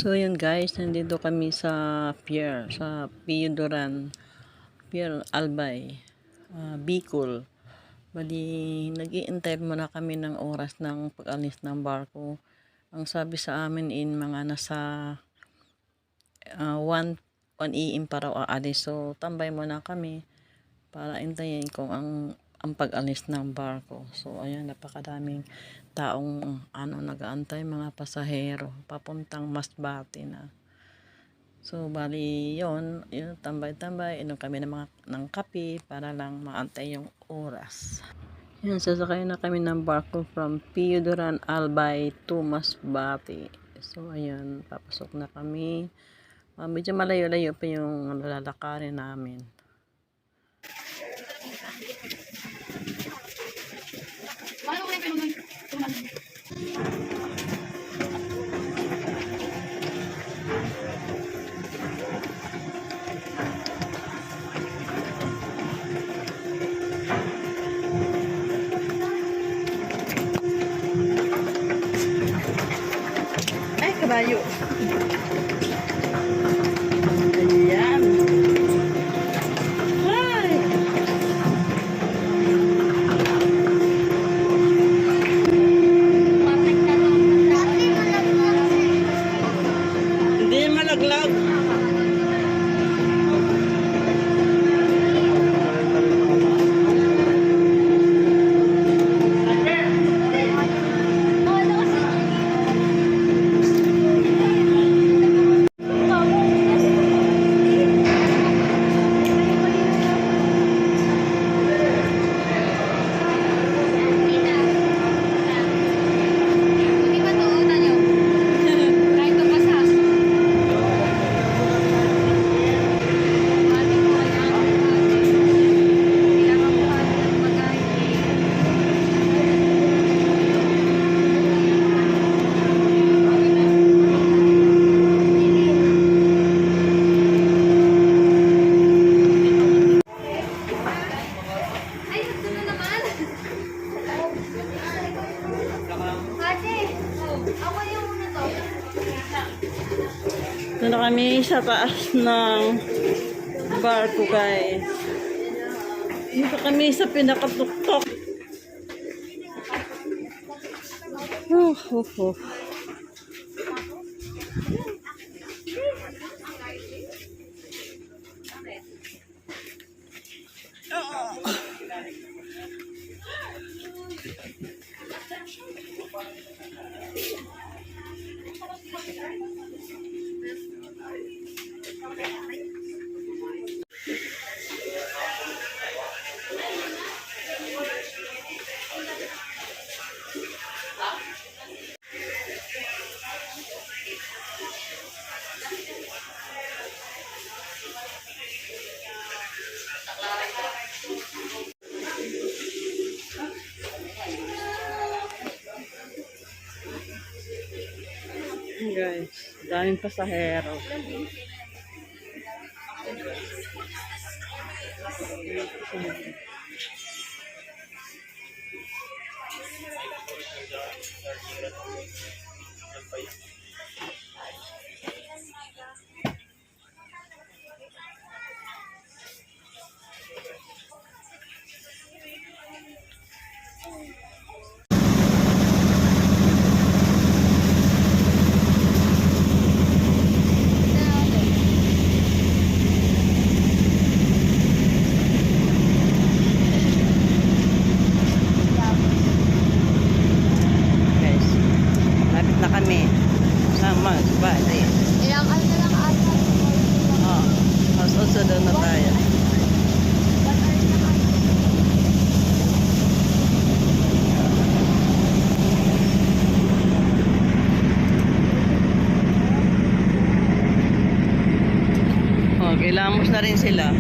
So yun guys, nandito kami sa pier, sa Pio Duran, Pier Albay, Bicol. Bali, nag-iintay muna kami ng oras ng pag-alis ng barko. Ang sabi sa amin mga nasa 1 AM pa raw aalis. So tambay muna kami para intayin kung ang pag-alis ng barko. So ayan, napakadaming taong nag-aantay, mga pasahero papuntang Masbate na. So bali yun tambay-tambay, inom kami ng kape para lang maantay yung oras. Yan, sasakay na kami ng barko from Pio Duran Albay to Masbate. So ayan, papasok na kami. Medyo malayo-layo pa yung lalakarin namin. Ay, kabayo. Ayan. Ay. Hindi malaglag. Ito na kami sa taas ng barko guys. Dito kami sa pinakatuktok. Guys, daming pasahero. Masbate. Ilang ano na lang ata. Mas doon na tayo. Kilamos na rin sila.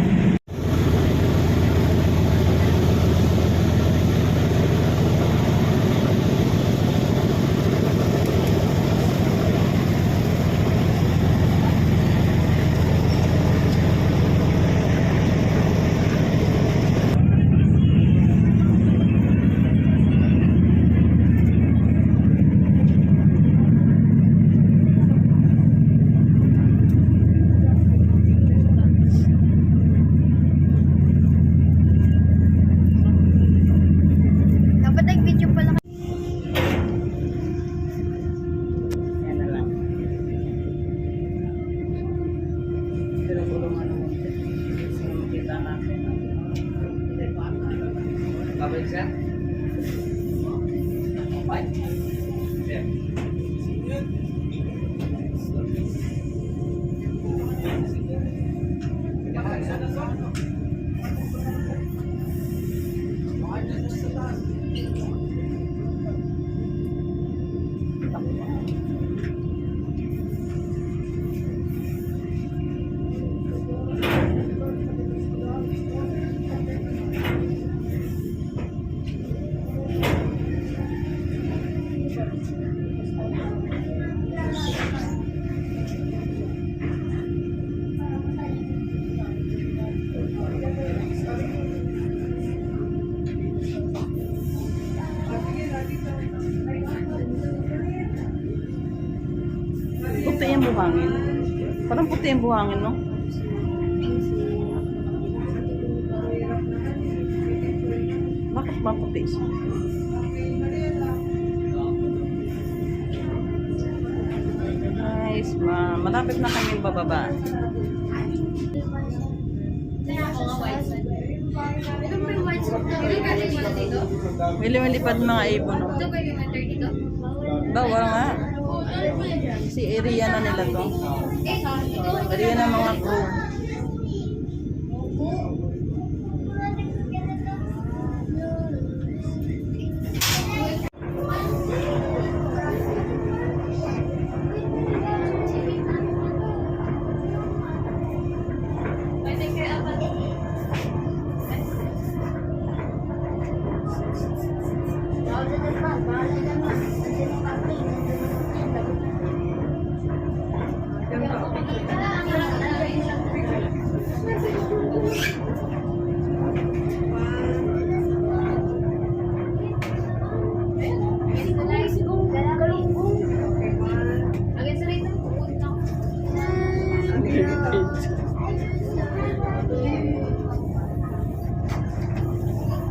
buhangin? Parang puti yung buhangin, no? Bakit ba puti siya? Guys, malapit na kami bababa. May lumilipad mga ibon, no? Bawal nga. Si area na nila to. Area na mga crew.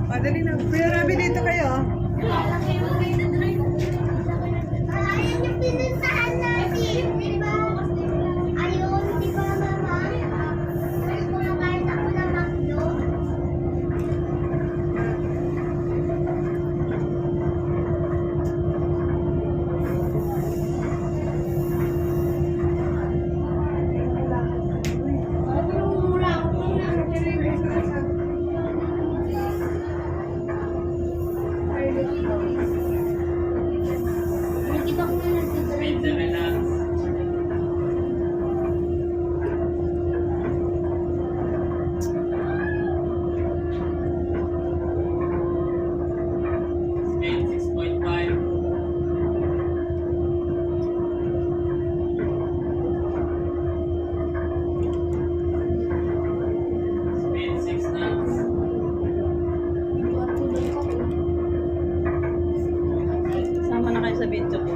Madali na. Kuya Rabi, dito kayo. Ayun yung pinuntahan natin, di ba? Ayun, di ba, mama? Ayun, kumakain ako ng McDo. Nakita ko na nagtitrade. Sama na kayo sa video ko.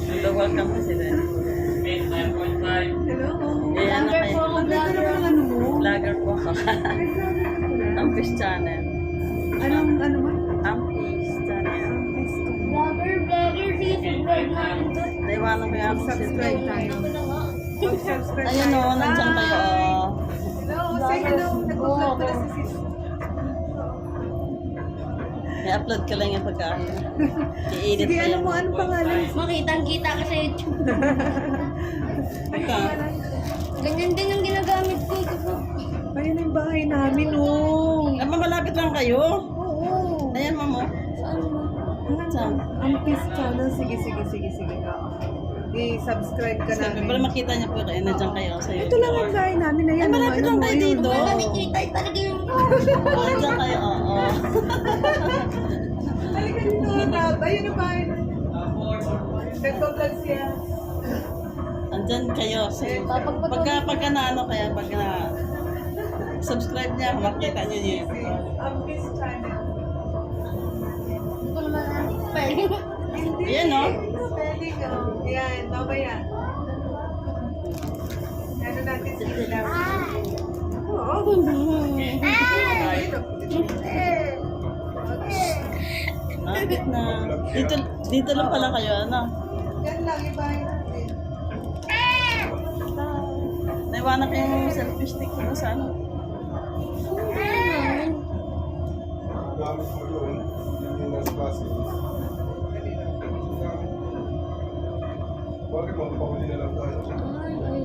Hello, welcome President. Hello. Ayan na kayo. Ano mo? Vlogger po ako. Ampis channel. Anong, ano ba? Ampis channel. Vlogger, sige, subscribe natin to. Naiwanan ko yung Ampis Subscribe tayo. Subscribe Ayun o, tayo. nandiyan kayo. Oh. Hello, say hello. Nag-vlog pala si sis. I-upload ka lang yung pagkaan. I-edit Sige, pa ano yan. mo? Anong pangalan? Makitang-kita ka sa YouTube. Pagka. Ganyan din ang ginagamit ko. Ayun yung bahay namin, oh. Ah, malapit lang kayo. Oo. Ayan, mamo. Saan mo? Saan? Ang Peace Channel. Sige. I-subscribe ka Sabi, para namin. makita niyo po kayo. Nandiyan kayo sa Ito lang ang bahay namin. Ayan, Ay, malapit lang kayo dito. Nakikita talaga yung... Nandiyan kayo, oo. Halika dito, Tab. Ayun ang bahay namin. Nagpa-vlog siya. Andyan kayo. So, pagka na ano kaya, pagka na subscribe niya, makita niyo yun. Ang Peace Channel. Hindi ko naman spelling. Ayan, no? Spelling, oh. Yan, mamaya. Ano natin sila? Oo. Bakit na? Dito lang pala kayo, ano? Yan lang, ibahin natin. Naiwanan ko yung selfie stick ko sa ano. Gamit mo yun, yun yung nasa klase. Bakit mo? Pahuli na lang tayo.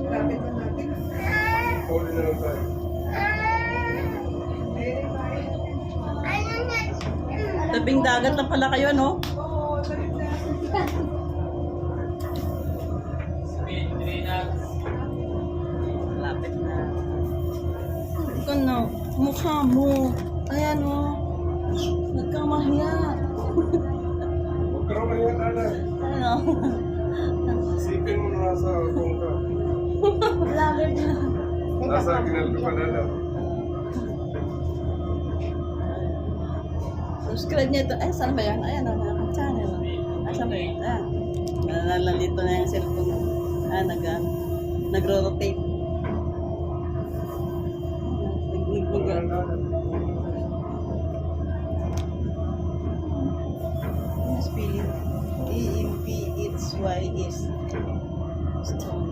Lapit na natin. Pahuli na lang tayo. Ayun, ibahin. Tabing dagat lang pala kayo, no? Oo, salit na. Lapit na. Ikaw na, mukha mo. Ayan, oh. Nagkamahiya. Huwag ka raw ganyan, Ana. Ano? Isipin mo na nasa kung ka. Vlogger din. Nasa kinaldo ka na lang. Subscribe niyo ito. Ay, saan ba yan? Ayan, ang channel. Ay, saan ba yun? Ayan. Nalalito na yung cellphone. Nagro-rotate. Spelling EMPHYS. Strong.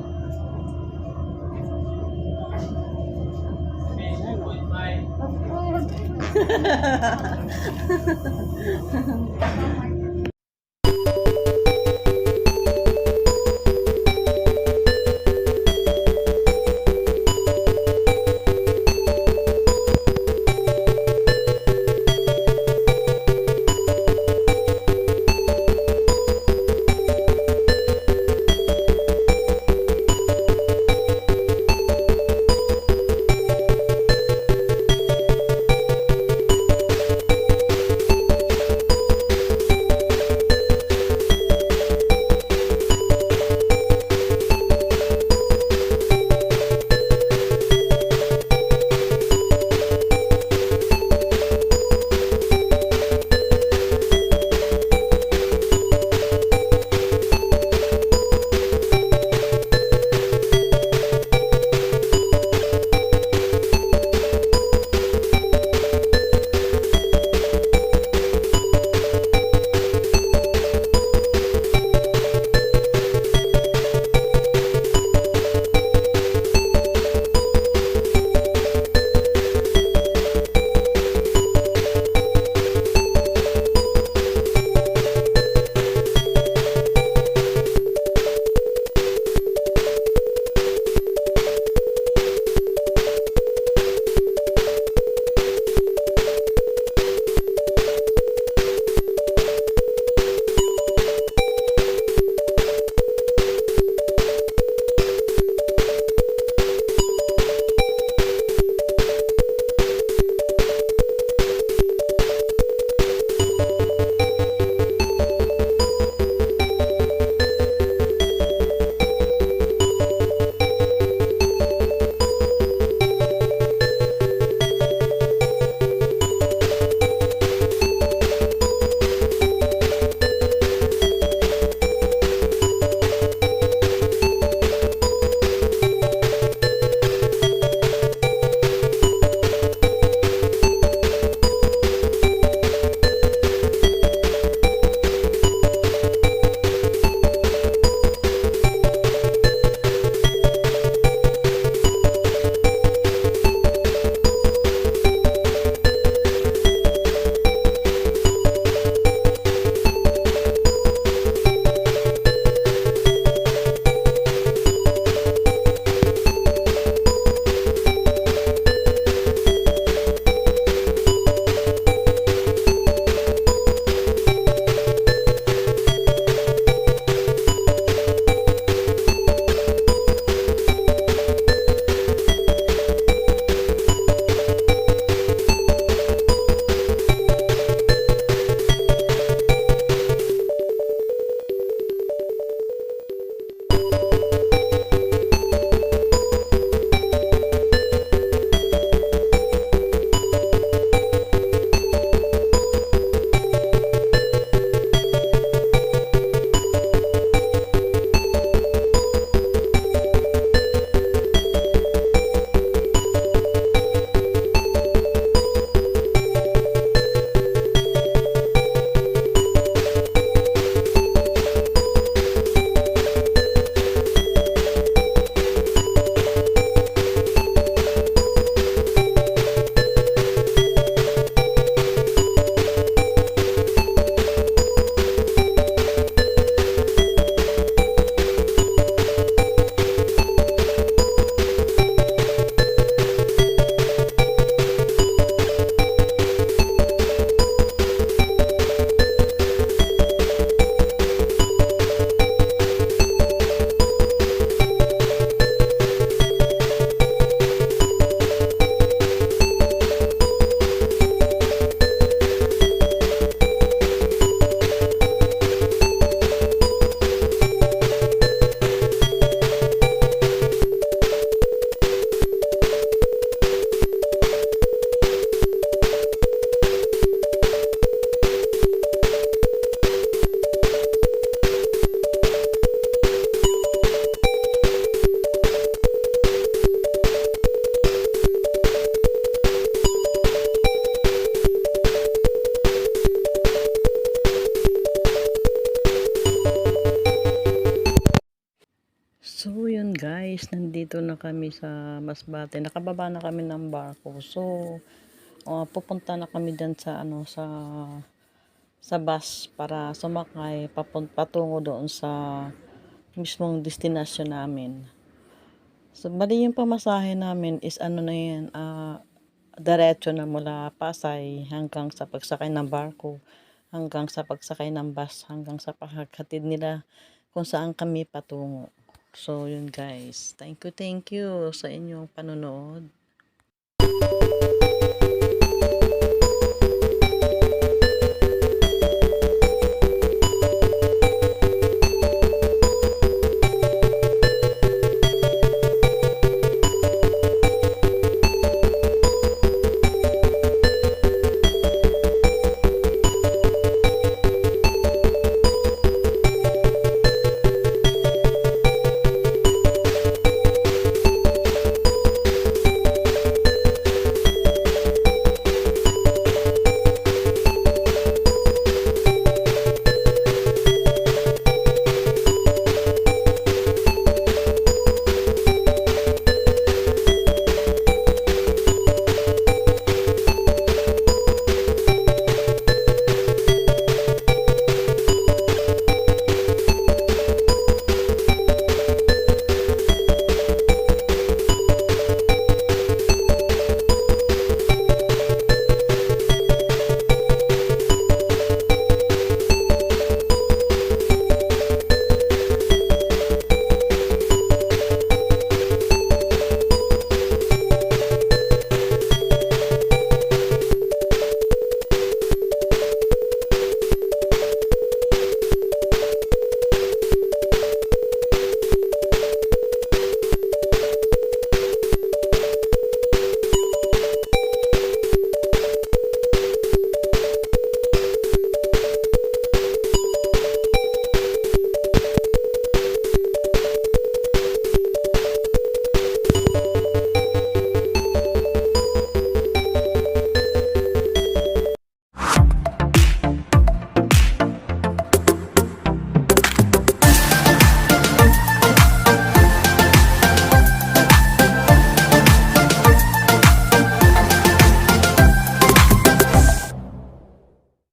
guys, nandito na kami sa Masbate. Nakababa na kami ng barko. So, pupunta na kami dyan sa sa bus para sumakay patungo doon sa mismong destinasyon namin. So, bali yung pamasahe namin is na yan, diretso na mula Pasay hanggang sa pagsakay ng barko, hanggang sa pagsakay ng bus, hanggang sa paghatid nila kung saan kami patungo. So, yun guys. Thank you sa inyong panonood.